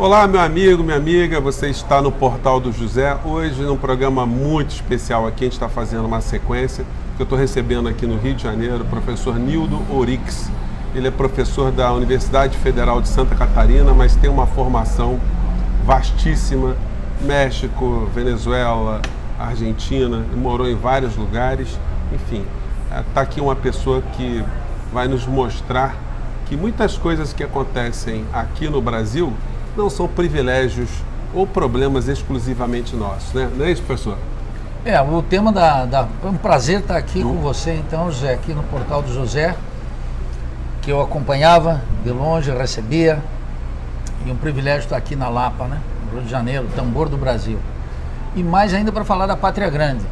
Olá, meu amigo, minha amiga, você está no Portal do José. Hoje, num programa muito especial aqui, a gente está fazendo uma sequência, que eu estou recebendo aqui no Rio de Janeiro o professor Nildo Orix. Ele é professor da Universidade Federal de Santa Catarina, mas tem uma formação vastíssima, México, Venezuela, Argentina, morou em vários lugares, enfim. Está aqui uma pessoa que vai nos mostrar que muitas coisas que acontecem aqui no Brasil não são privilégios ou problemas exclusivamente nossos, né? Não é isso, professor? O tema é um prazer estar aqui com você, então, José, aqui no Portal do José, que eu acompanhava de longe, recebia, e um privilégio estar aqui na Lapa, né? No Rio de Janeiro, tambor do Brasil. E mais ainda para falar da Pátria Grande,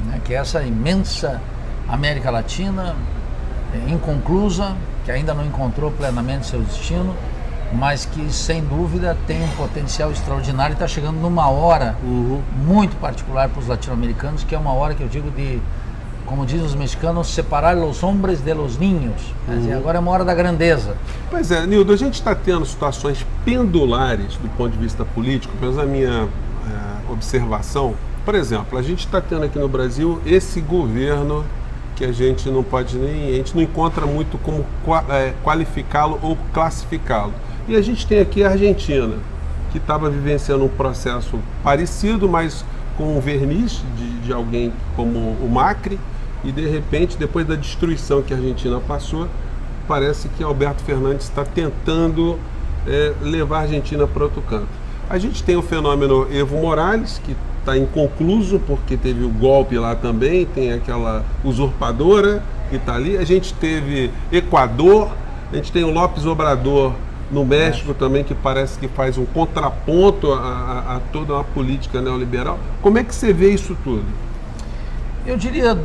né? Que é essa imensa América Latina, inconclusa, que ainda não encontrou plenamente seu destino, mas que sem dúvida tem um potencial extraordinário e está chegando numa hora muito particular para os latino-americanos, que é uma hora que eu digo de, como dizem os mexicanos, separar os hombres de los niños. Quer dizer, agora é uma hora da grandeza. Pois é, Nildo, a gente está tendo situações pendulares do ponto de vista político, pela minha observação. Por exemplo, a gente está tendo aqui no Brasil esse governo que a gente não pode nem, a gente não encontra muito como qualificá-lo ou classificá-lo. E a gente tem aqui a Argentina, que estava vivenciando um processo parecido, mas com um verniz de alguém como o Macri, e de repente, depois da destruição que a Argentina passou, parece que Alberto Fernandes está tentando levar a Argentina para outro canto. A gente tem o fenômeno Evo Morales, que está inconcluso, porque teve o golpe lá também, tem aquela usurpadora que está ali. A gente teve Equador, a gente tem o López Obrador no México também, que parece que faz um contraponto a toda uma política neoliberal. Como é que você vê isso tudo? Eu diria,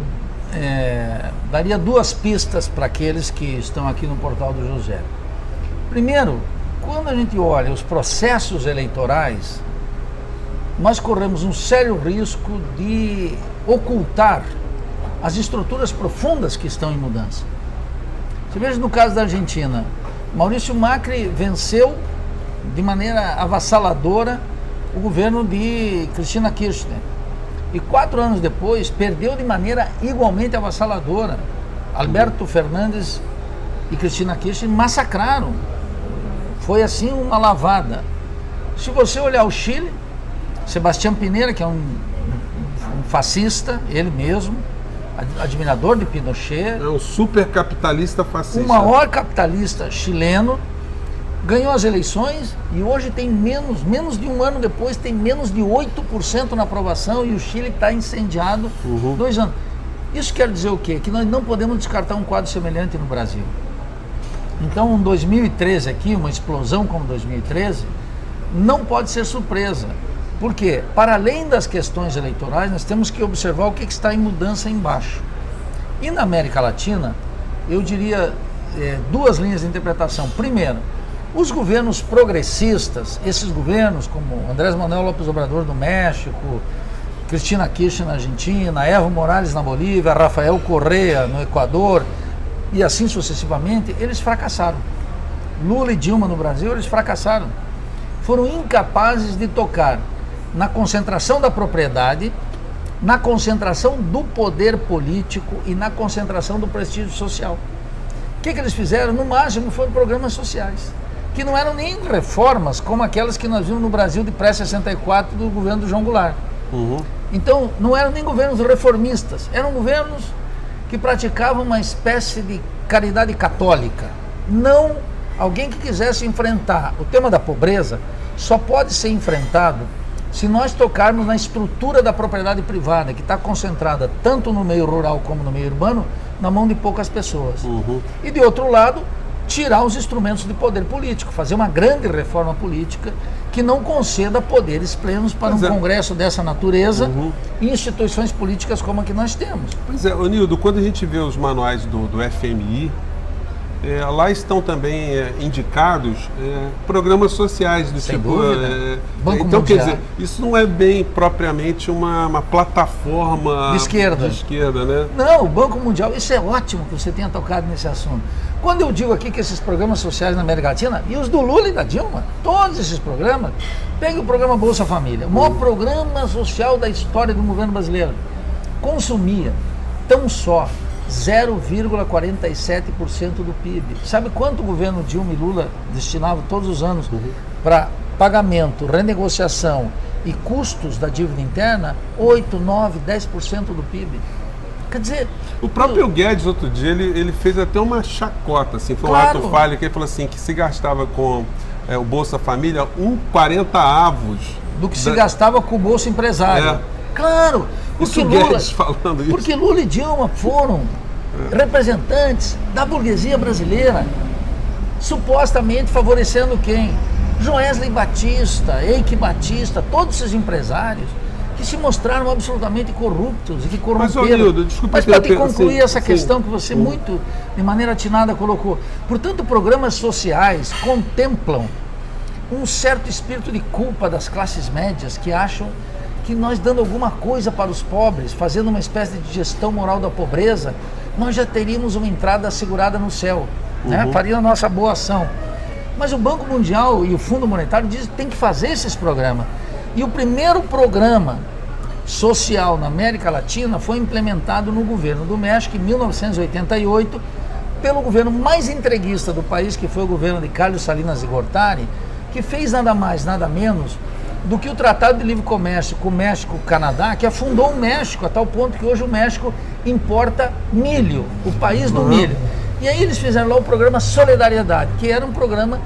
daria duas pistas para aqueles que estão aqui no Portal do José. Primeiro, quando a gente olha os processos eleitorais, nós corremos um sério risco de ocultar as estruturas profundas que estão em mudança. Você veja no caso da Argentina, Maurício Macri venceu de maneira avassaladora o governo de Cristina Kirchner. E 4 anos depois, perdeu de maneira igualmente avassaladora. Alberto Fernandes e Cristina Kirchner massacraram. Foi assim uma lavada. Se você olhar o Chile, Sebastião Pinera, que é um fascista, ele mesmo, admirador de Pinochet. É um super capitalista fascista. O maior capitalista chileno, ganhou as eleições e hoje tem menos de um ano depois, tem menos de 8% na aprovação e o Chile está incendiado 2 anos. Isso quer dizer o quê? Que nós não podemos descartar um quadro semelhante no Brasil. Então, 2013 aqui, uma explosão como 2013, não pode ser surpresa. Por quê? Para além das questões eleitorais, nós temos que observar o que está em mudança embaixo. E na América Latina, eu diria 2 linhas de interpretação. Primeiro, os governos progressistas, esses governos como Andrés Manuel López Obrador do México, Cristina Kirchner na Argentina, Evo Morales na Bolívia, Rafael Correa no Equador, e assim sucessivamente, eles fracassaram. Lula e Dilma no Brasil, eles fracassaram. Foram incapazes de tocar na concentração da propriedade, na concentração do poder político e na concentração do prestígio social. O que eles fizeram? No máximo foram programas sociais, que não eram nem reformas como aquelas que nós vimos no Brasil de pré-64 do governo do João Goulart. Então, não eram nem governos reformistas, eram governos que praticavam uma espécie de caridade católica. Não alguém que quisesse enfrentar o tema da pobreza só pode ser enfrentado se nós tocarmos na estrutura da propriedade privada, que está concentrada tanto no meio rural como no meio urbano, na mão de poucas pessoas. E de outro lado, tirar os instrumentos de poder político, fazer uma grande reforma política que não conceda poderes plenos para um congresso dessa natureza e instituições políticas como a que nós temos. Pois é, Nildo, quando a gente vê os manuais do FMI, lá estão também indicados programas sociais do Sem tipo. dúvida. Banco Então, Mundial. quer dizer, isso não é bem propriamente uma plataforma De esquerda. né? Não, o Banco Mundial, isso é ótimo que você tenha tocado nesse assunto. Quando eu digo aqui que esses programas sociais na América Latina, e os do Lula e da Dilma, todos esses programas, pegue o programa Bolsa Família, o maior programa social da história do governo brasileiro, consumia tão só 0,47% do PIB. Sabe quanto o governo Dilma e Lula destinavam todos os anos para pagamento, renegociação e custos da dívida interna? 8, 9, 10% do PIB. Quer dizer... O próprio Guedes, outro dia, ele fez até uma chacota, assim, foi um ato falho, que ele falou assim, que se gastava com o Bolsa Família 1,40 avos do que se gastava com o Bolsa Empresário. Claro! Isso Guedes falando isso. Porque Lula e Dilma foram representantes da burguesia brasileira, supostamente favorecendo quem? Joesley Batista, Eike Batista, todos esses empresários que se mostraram absolutamente corruptos e que corromperam. Mas para te concluir essa questão que você muito, de maneira atinada, colocou. Portanto, programas sociais contemplam um certo espírito de culpa das classes médias que acham que nós dando alguma coisa para os pobres, fazendo uma espécie de gestão moral da pobreza, nós já teríamos uma entrada assegurada no céu, né? Faria a nossa boa ação. Mas o Banco Mundial e o Fundo Monetário dizem que tem que fazer esses programas. E o primeiro programa social na América Latina foi implementado no governo do México em 1988, pelo governo mais entreguista do país, que foi o governo de Carlos Salinas de Gortari, que fez nada mais, nada menos do que o Tratado de Livre Comércio com o México e o Canadá, que afundou o México, a tal ponto que hoje o México importa milho, o país do milho. E aí eles fizeram lá o programa Solidariedade, que era um programa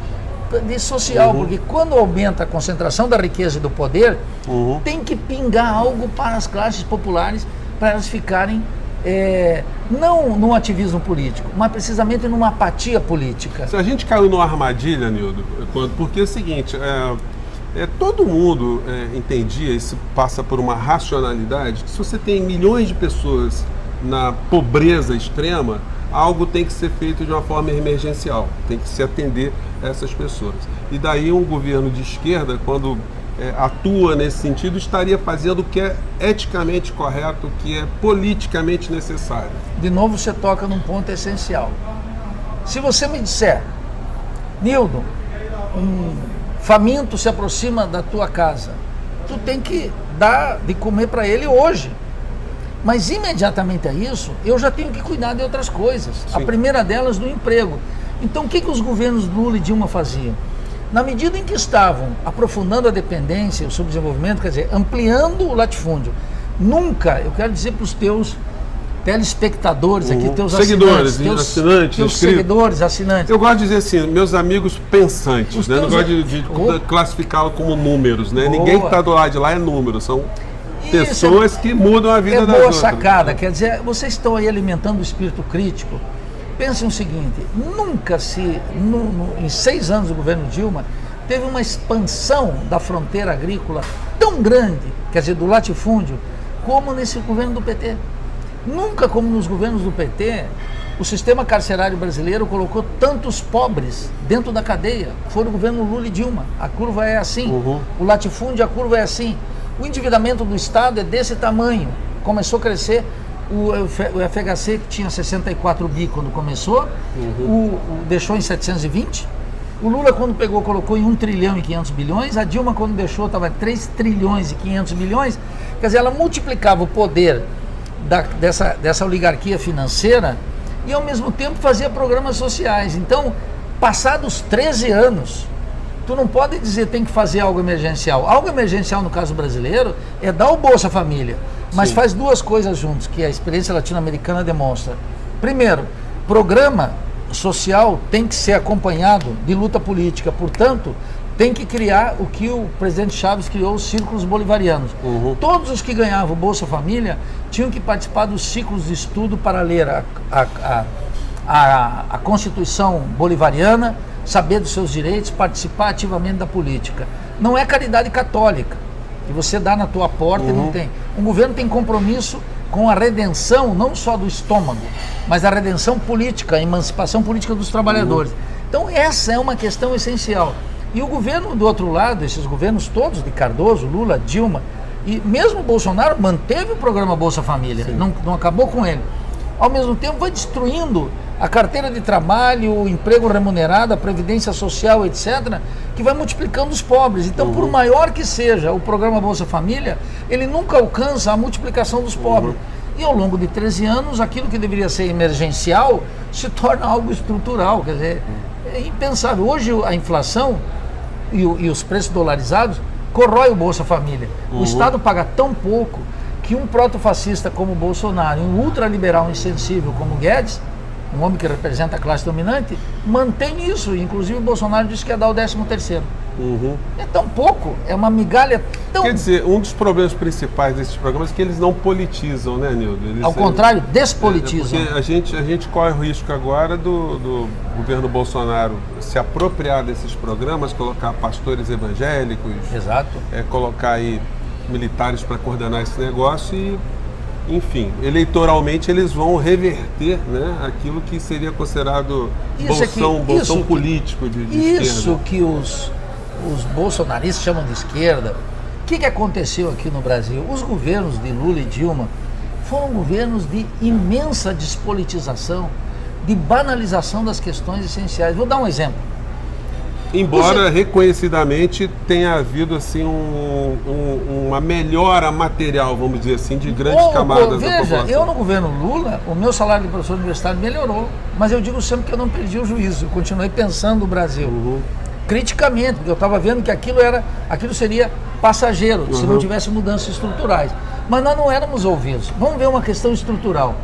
de social, porque quando aumenta a concentração da riqueza e do poder, tem que pingar algo para as classes populares, para elas ficarem não num ativismo político, mas precisamente numa apatia política. Se a gente caiu numa armadilha, Nildo, porque é o seguinte, todo mundo entendia, isso passa por uma racionalidade, que se você tem milhões de pessoas na pobreza extrema, algo tem que ser feito de uma forma emergencial, tem que se atender a essas pessoas. E daí um governo de esquerda, quando atua nesse sentido, estaria fazendo o que é eticamente correto, o que é politicamente necessário. De novo você toca num ponto essencial. Se você me disser, Nildo, um faminto se aproxima da tua casa, tu tem que dar de comer para ele hoje. Mas imediatamente a isso, eu já tenho que cuidar de outras coisas. Sim. A primeira delas, do emprego. Então o que os governos Lula e Dilma faziam? Na medida em que estavam aprofundando a dependência, o subdesenvolvimento, quer dizer, ampliando o latifúndio, nunca, eu quero dizer para os teus telespectadores aqui, teus seguidores, assinantes, teus seguidores, assinantes. Eu gosto de dizer assim, meus amigos pensantes, né? Não gosto de classificá-lo como números, né? Ninguém que está do lado de lá é número, são pessoas que mudam a vida das outras. É boa sacada, quer dizer, vocês estão aí alimentando o espírito crítico. Pensem o seguinte, nunca em 6 anos do governo Dilma, teve uma expansão da fronteira agrícola tão grande, quer dizer, do latifúndio, como nesse governo do PT. Nunca como nos governos do PT, o sistema carcerário brasileiro colocou tantos pobres dentro da cadeia. Foi no governo Lula e Dilma. A curva é assim. O latifúndio, a curva é assim. O endividamento do Estado é desse tamanho. Começou a crescer. O FHC, que tinha 64 bi quando começou, deixou em 720. O Lula, quando pegou, colocou em 1 trilhão e 500 bilhões. A Dilma, quando deixou, estava em 3 trilhões e 500 bilhões. Quer dizer, ela multiplicava o poder dessa oligarquia financeira e, ao mesmo tempo, fazia programas sociais. Então, passados 13 anos, tu não pode dizer tem que fazer algo emergencial. Algo emergencial, no caso brasileiro, é dar o Bolsa Família. Mas faz duas coisas juntos, que a experiência latino-americana demonstra. Primeiro, programa social tem que ser acompanhado de luta política. Portanto, tem que criar o que o presidente Chaves criou, os círculos bolivarianos. Todos os que ganhavam o Bolsa Família tinham que participar dos ciclos de estudo para ler a Constituição bolivariana, saber dos seus direitos, participar ativamente da política. Não é caridade católica, que você dá na tua porta e não tem. Um governo tem compromisso com a redenção não só do estômago, mas a redenção política, a emancipação política dos trabalhadores. Então essa é uma questão essencial. E o governo do outro lado, esses governos todos, de Cardoso, Lula, Dilma, e mesmo Bolsonaro manteve o programa Bolsa Família, não acabou com ele. Ao mesmo tempo vai destruindo a carteira de trabalho, o emprego remunerado, a previdência social, etc., que vai multiplicando os pobres. Então, por maior que seja o programa Bolsa Família, ele nunca alcança a multiplicação dos pobres. E ao longo de 13 anos, aquilo que deveria ser emergencial se torna algo estrutural. Quer dizer, é impensável. Hoje a inflação e os preços dolarizados corrói o Bolsa Família. O Estado paga tão pouco que um protofascista como Bolsonaro e um ultraliberal insensível como Guedes, um homem que representa a classe dominante, mantém isso. Inclusive o Bolsonaro disse que ia dar o 13º. É tão pouco, é uma migalha tão... Quer dizer, um dos problemas principais desses programas é que eles não politizam, né, Nildo? Ao contrário, despolitizam. Porque a gente corre o risco agora do governo Bolsonaro se apropriar desses programas, colocar pastores evangélicos, Exato. Colocar aí militares para coordenar esse negócio e, enfim, eleitoralmente eles vão reverter, né, aquilo que seria considerado bolsão político de esquerda. Isso que os bolsonaristas chamam de esquerda. O que aconteceu aqui no Brasil? Os governos de Lula e Dilma foram governos de imensa despolitização, de banalização das questões essenciais. Vou dar um exemplo. Embora reconhecidamente tenha havido assim uma melhora material, vamos dizer assim, de grandes camadas da população. Veja, eu no governo Lula, o meu salário de professor universitário melhorou, mas eu digo sempre que eu não perdi o juízo, eu continuei pensando o Brasil. Criticamente, porque eu estava vendo que aquilo seria passageiro, se não tivesse mudanças estruturais. Mas nós não éramos ouvidos. Vamos ver uma questão estrutural.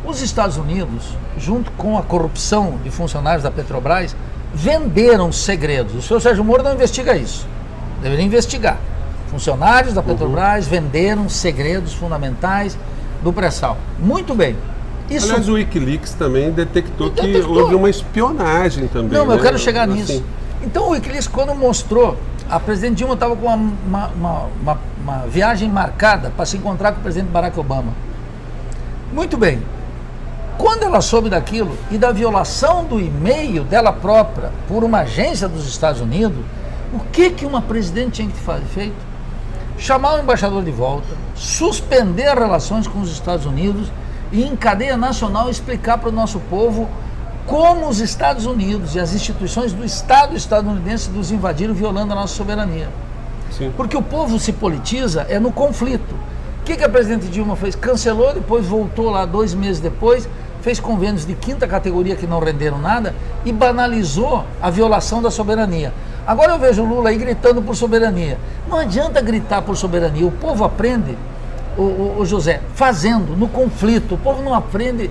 Os Estados Unidos, junto com a corrupção de funcionários da Petrobras, venderam segredos. O senhor Sérgio Moro não investiga isso. Deveria investigar. Funcionários da Petrobras venderam segredos fundamentais do pré-sal. Muito bem. Isso... Aliás, o Wikileaks também detectou que houve uma espionagem também. Não, né? Eu quero chegar assim. nisso. Então o Wikileaks, quando mostrou, a presidente Dilma estava com uma viagem marcada para se encontrar com o presidente Barack Obama. Muito bem. Quando ela soube daquilo e da violação do e-mail dela própria por uma agência dos Estados Unidos, o que uma presidente tinha que ter feito? Chamar o embaixador de volta, suspender as relações com os Estados Unidos e em cadeia nacional explicar para o nosso povo como os Estados Unidos e as instituições do Estado estadunidense nos invadiram, violando a nossa soberania. Sim. Porque o povo se politiza no conflito. O que a presidente Dilma fez? Cancelou, depois voltou lá 2 meses depois, fez convênios de 5ª categoria que não renderam nada e banalizou a violação da soberania. Agora eu vejo o Lula aí gritando por soberania. Não adianta gritar por soberania, o povo aprende, o José, fazendo, no conflito. O povo não aprende.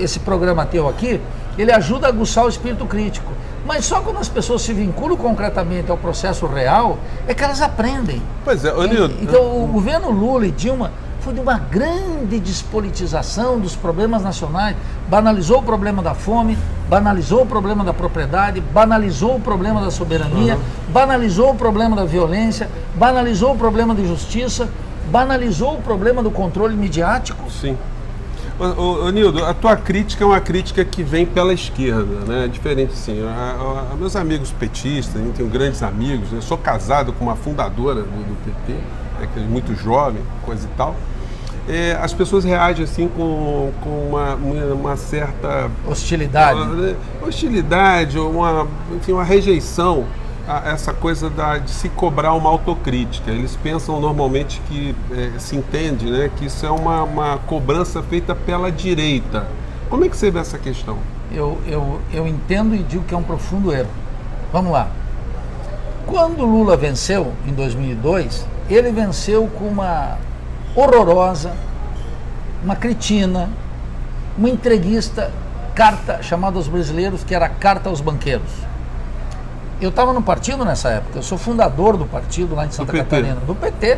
Esse programa teu aqui, ele ajuda a aguçar o espírito crítico. Mas só quando as pessoas se vinculam concretamente ao processo real, é que elas aprendem. Pois é, Nildo. Então o governo Lula e Dilma foi de uma grande despolitização dos problemas nacionais, banalizou o problema da fome, banalizou o problema da propriedade, banalizou o problema da soberania, banalizou o problema da violência, banalizou o problema de justiça, banalizou o problema do controle midiático. Sim. Nildo, a tua crítica é uma crítica que vem pela esquerda, né? Diferente assim. Meus amigos petistas, eu tenho grandes amigos, né? Sou casado com uma fundadora do PT, que é muito jovem, coisa e tal. As pessoas reagem assim com uma certa hostilidade, enfim, uma rejeição a essa coisa de se cobrar uma autocrítica. Eles pensam normalmente que se entende, né, que isso é uma cobrança feita pela direita. Como é que você vê essa questão? Eu entendo e digo que é um profundo erro. Vamos lá. Quando Lula venceu em 2002, ele venceu com uma horrorosa, uma cretina, uma entreguista carta chamada aos brasileiros, que era a Carta aos Banqueiros. Eu estava no partido nessa época, eu sou fundador do partido lá em Santa Catarina, do PT,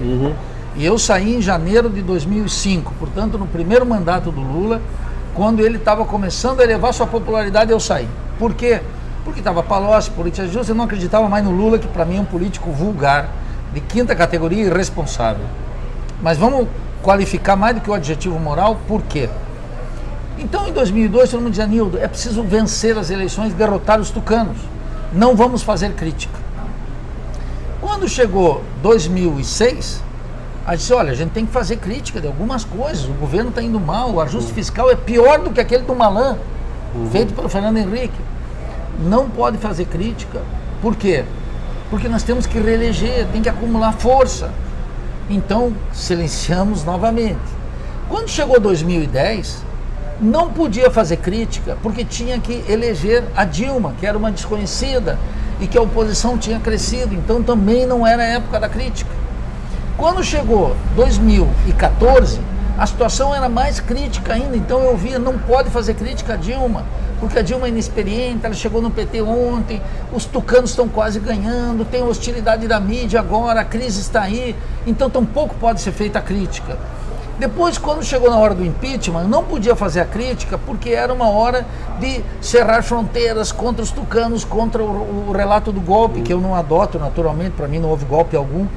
e eu saí em janeiro de 2005, portanto no primeiro mandato do Lula, quando ele estava começando a elevar sua popularidade, eu saí. Por quê? Porque estava Palocci, política justa, eu não acreditava mais no Lula, que para mim é um político vulgar, de 5ª categoria, irresponsável. Mas vamos qualificar mais do que o adjetivo moral. Por quê? Então, em 2002, todo mundo dizia, Nildo, é preciso vencer as eleições e derrotar os tucanos. Não vamos fazer crítica. Quando chegou 2006, a gente disse, olha, a gente tem que fazer crítica de algumas coisas. O governo está indo mal, o ajuste fiscal é pior do que aquele do Malan, feito pelo Fernando Henrique. Não pode fazer crítica. Por quê? Porque nós temos que reeleger, tem que acumular força. Então, silenciamos novamente. Quando chegou 2010, não podia fazer crítica, porque tinha que eleger a Dilma, que era uma desconhecida, e que a oposição tinha crescido, então também não era a época da crítica. Quando chegou 2014, a situação era mais crítica ainda, então eu via, não pode fazer crítica a Dilma, porque a Dilma é inexperiente, ela chegou no PT ontem, os tucanos estão quase ganhando, tem hostilidade da mídia agora, a crise está aí, então tampouco pode ser feita a crítica. Depois, quando chegou na hora do impeachment, não podia fazer a crítica, porque era uma hora de cerrar fronteiras contra os tucanos, contra o relato do golpe, que eu não adoto naturalmente, para mim não houve golpe algum.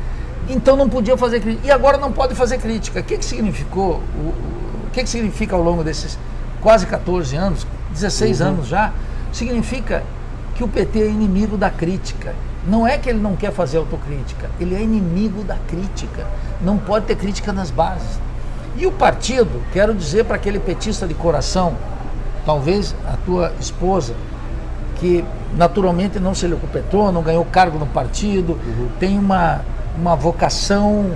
Então não podia fazer crítica. E agora não pode fazer crítica. O que significou? O que significa ao longo desses quase 14 anos, 16 anos já? Significa que o PT é inimigo da crítica. Não é que ele não quer fazer autocrítica, ele é inimigo da crítica. Não pode ter crítica nas bases. E o partido, quero dizer para aquele petista de coração, talvez a tua esposa, que naturalmente não se recuperou, não ganhou cargo no partido, tem uma vocação,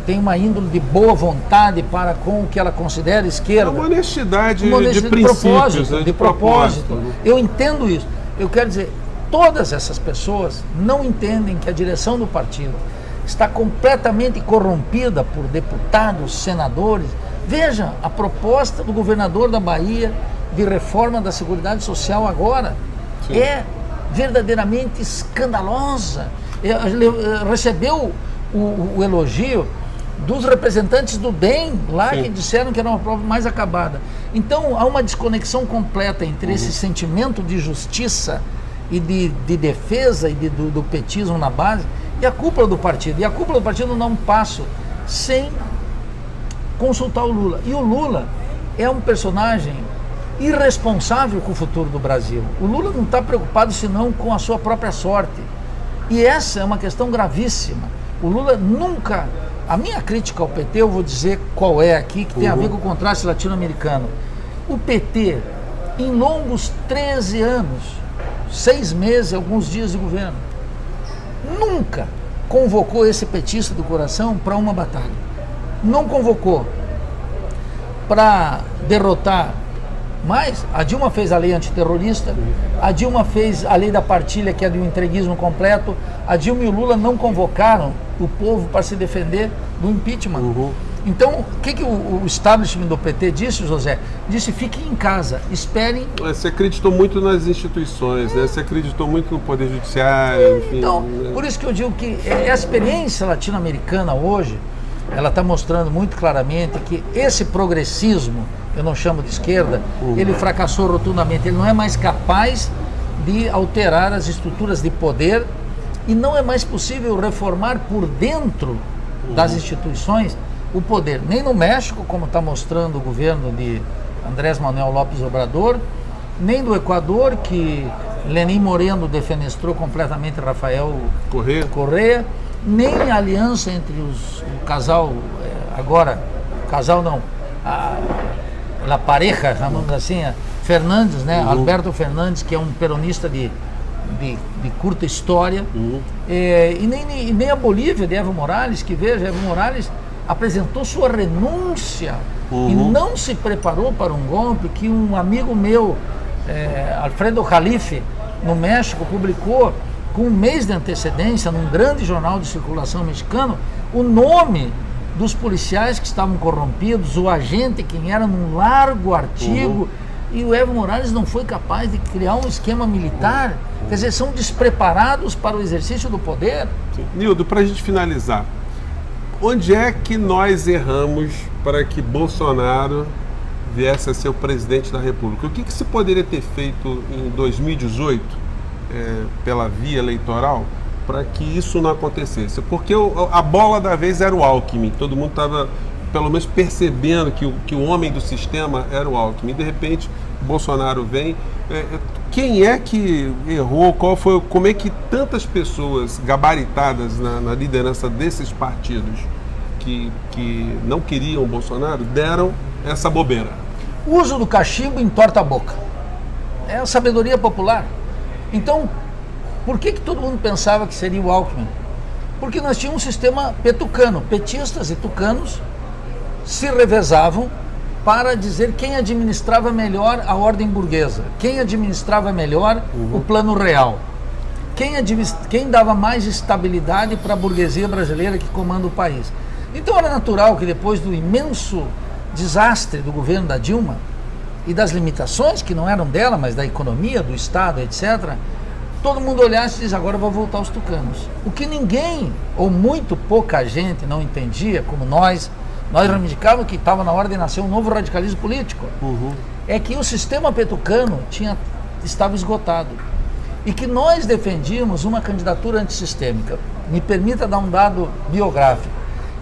tem uma índole de boa vontade para com o que ela considera esquerda. Uma honestidade de princípios, de propósito. Eu entendo isso. Eu quero dizer, todas essas pessoas não entendem que a direção do partido está completamente corrompida por deputados, senadores. Veja, a proposta do governador da Bahia de reforma da Seguridade Social agora é verdadeiramente escandalosa. Recebeu o elogio dos representantes do DEM lá, que disseram que era uma prova mais acabada. Então há uma desconexão completa entre esse sentimento de justiça e de defesa e do petismo na base e a cúpula do partido. E a cúpula do partido não dá um passo sem consultar o Lula. E o Lula é um personagem irresponsável com o futuro do Brasil. O Lula não está preocupado senão com a sua própria sorte. E essa é uma questão gravíssima. O Lula nunca... A minha crítica ao PT, eu vou dizer qual é aqui, que tem a ver com o contraste latino-americano. O PT, em longos 13 anos, 6 meses, alguns dias de governo, nunca convocou esse petista do coração para uma batalha. Não convocou para derrotar. Mas a Dilma fez a lei antiterrorista, a Dilma fez a lei da partilha, que é do entreguismo completo. A Dilma e o Lula não convocaram o povo para se defender do impeachment. Então, o que o establishment do PT disse, José? Disse, fiquem em casa, esperem. Você acreditou muito nas instituições, né? Você acreditou muito no Poder Judiciário, enfim. Então, por isso que eu digo que a experiência latino-americana hoje, ela está mostrando muito claramente que esse progressismo, eu não chamo de esquerda, ele fracassou rotundamente. Ele não é mais capaz de alterar as estruturas de poder e não é mais possível reformar por dentro das instituições o poder. Nem no México, como está mostrando o governo de Andrés Manuel López Obrador, nem do Equador, que Lenín Moreno defenestrou completamente Rafael Correa, nem a aliança entre o casal, agora, casal não, a pareja, chamamos assim, Fernandes, né? Alberto Fernandes, que é um peronista de curta história, e nem a Bolívia de Evo Morales, que veja, Evo Morales apresentou sua renúncia e não se preparou para um golpe que um amigo meu, Alfredo Jalife, no México, publicou com um mês de antecedência, num grande jornal de circulação mexicano, o nome dos policiais que estavam corrompidos, o agente, quem era, num largo artigo, e o Evo Morales não foi capaz de criar um esquema militar. Quer dizer, são despreparados para o exercício do poder. Nildo, para a gente finalizar, onde é que nós erramos para que Bolsonaro viesse a ser o presidente da República? O que se poderia ter feito em 2018, pela via eleitoral, para que isso não acontecesse? Porque a bola da vez era o Alckmin, todo mundo estava pelo menos percebendo que o homem do sistema era o Alckmin. E de repente, o Bolsonaro vem. Quem é que errou? Como é que tantas pessoas gabaritadas na liderança desses partidos que não queriam o Bolsonaro deram essa bobeira? O uso do cachimbo entorta a boca. É a sabedoria popular. Então, por que todo mundo pensava que seria o Alckmin? Porque nós tínhamos um sistema petucano. Petistas e tucanos se revezavam para dizer quem administrava melhor a ordem burguesa, quem administrava melhor o plano real, quem dava mais estabilidade para a burguesia brasileira que comanda o país. Então era natural que depois do imenso desastre do governo da Dilma e das limitações que não eram dela, mas da economia, do Estado, etc., todo mundo olhasse e dizia, agora vou voltar aos tucanos. O que ninguém, ou muito pouca gente, não entendia, como nós reivindicávamos que estava na hora de nascer um novo radicalismo político, é que o sistema petucano estava esgotado e que nós defendíamos uma candidatura antissistêmica. Me permita dar um dado biográfico.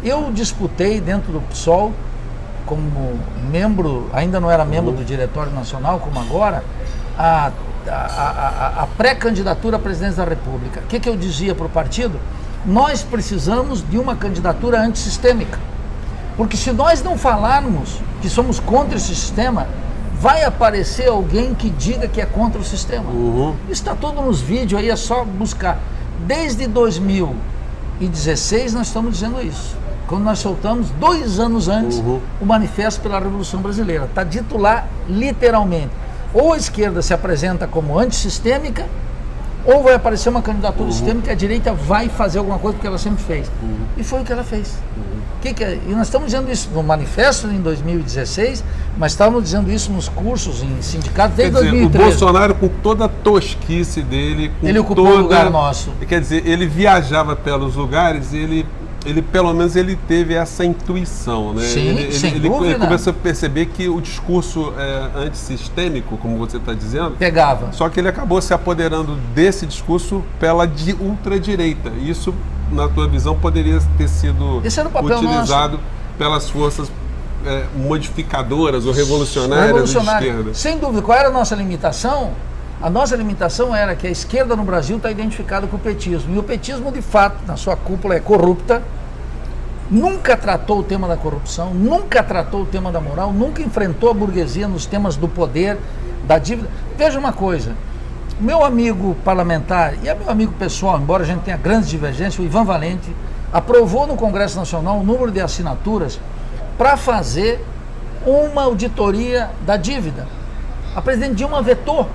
Eu disputei dentro do PSOL, como membro, ainda não era membro do Diretório Nacional, como agora, a pré-candidatura à presidência da República. O que eu dizia para o partido? Nós precisamos de uma candidatura antissistêmica. Porque se nós não falarmos que somos contra esse sistema, vai aparecer alguém que diga que é contra o sistema. Isso está tudo nos vídeos aí, é só buscar. Desde 2016 nós estamos dizendo isso. Quando nós soltamos, 2 anos antes, o Manifesto pela Revolução Brasileira. Está dito lá, literalmente. Ou a esquerda se apresenta como antissistêmica, ou vai aparecer uma candidatura sistêmica e a direita vai fazer alguma coisa porque ela sempre fez. E foi o que ela fez. E nós estamos dizendo isso no manifesto em 2016, mas estávamos dizendo isso nos cursos, em sindicatos, desde 2013. O Bolsonaro, com toda a tosquice dele, ele ocupou o lugar nosso. Quer dizer, ele viajava pelos lugares e ele pelo menos ele teve essa intuição, né? Sim, ele começou a perceber que o discurso antissistêmico, como você está dizendo, pegava. Só que ele acabou se apoderando desse discurso pela ultradireita. Isso, na tua visão, poderia ter sido utilizado pelas forças modificadoras ou revolucionárias da esquerda. Sem dúvida. Qual era a nossa limitação? A nossa limitação era que a esquerda no Brasil está identificada com o petismo. E o petismo, de fato, na sua cúpula é corrupta, nunca tratou o tema da corrupção, nunca tratou o tema da moral, nunca enfrentou a burguesia nos temas do poder, da dívida. Veja uma coisa, meu amigo parlamentar e meu amigo pessoal, embora a gente tenha grandes divergências, o Ivan Valente aprovou no Congresso Nacional um número de assinaturas para fazer uma auditoria da dívida. A presidente Dilma vetou.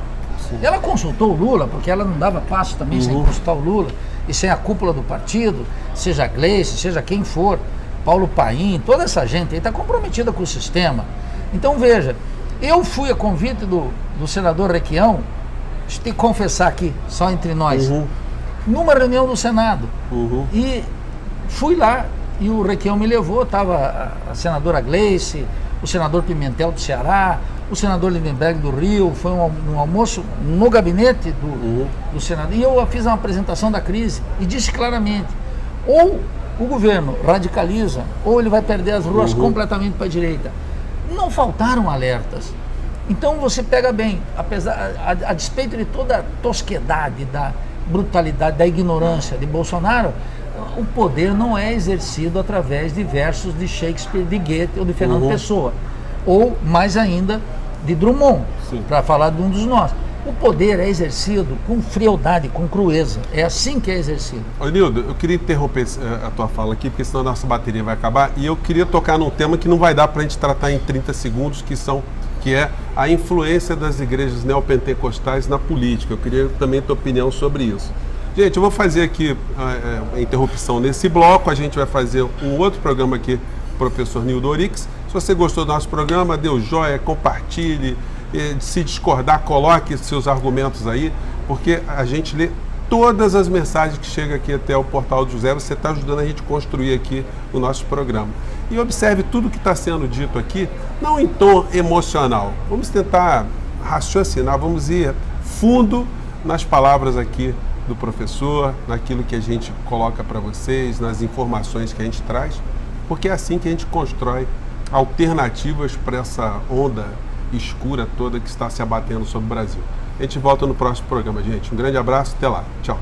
Ela consultou o Lula, porque ela não dava passo também sem consultar o Lula e sem a cúpula do partido, seja a Gleice, seja quem for, Paulo Paim, toda essa gente aí está comprometida com o sistema. Então veja, eu fui a convite do senador Requião, deixa eu te confessar aqui, só entre nós, numa reunião do Senado, e fui lá e o Requião me levou, estava a senadora Gleice, o senador Pimentel do Ceará, o senador Lindenberg do Rio, foi um almoço no gabinete do Senado, e eu fiz uma apresentação da crise e disse claramente, ou o governo radicaliza, ou ele vai perder as ruas completamente para a direita. Não faltaram alertas. Então você pega bem, apesar, a despeito de toda a tosquedade, da brutalidade, da ignorância de Bolsonaro, o poder não é exercido através de versos de Shakespeare, de Goethe ou de Fernando Pessoa, ou mais ainda de Drummond, para falar de um dos nossos. O poder é exercido com frialdade, com crueza. É assim que é exercido. Ô, Nildo, eu queria interromper a tua fala aqui, porque senão a nossa bateria vai acabar, e eu queria tocar num tema que não vai dar para a gente tratar em 30 segundos, que é a influência das igrejas neopentecostais na política. Eu queria também tua opinião sobre isso. Gente, eu vou fazer aqui a interrupção nesse bloco, a gente vai fazer um outro programa aqui, professor Nildo Orix. Se você gostou do nosso programa, dê o joia, compartilhe, se discordar, coloque seus argumentos aí, porque a gente lê todas as mensagens que chegam aqui até o Portal do José, você está ajudando a gente a construir aqui o nosso programa. E observe tudo que está sendo dito aqui, não em tom emocional. Vamos tentar raciocinar, vamos ir fundo nas palavras aqui do professor, naquilo que a gente coloca para vocês, nas informações que a gente traz. porque é assim que a gente constrói alternativas para essa onda escura toda que está se abatendo sobre o Brasil. A gente volta no próximo programa, gente. Um grande abraço, até lá. Tchau.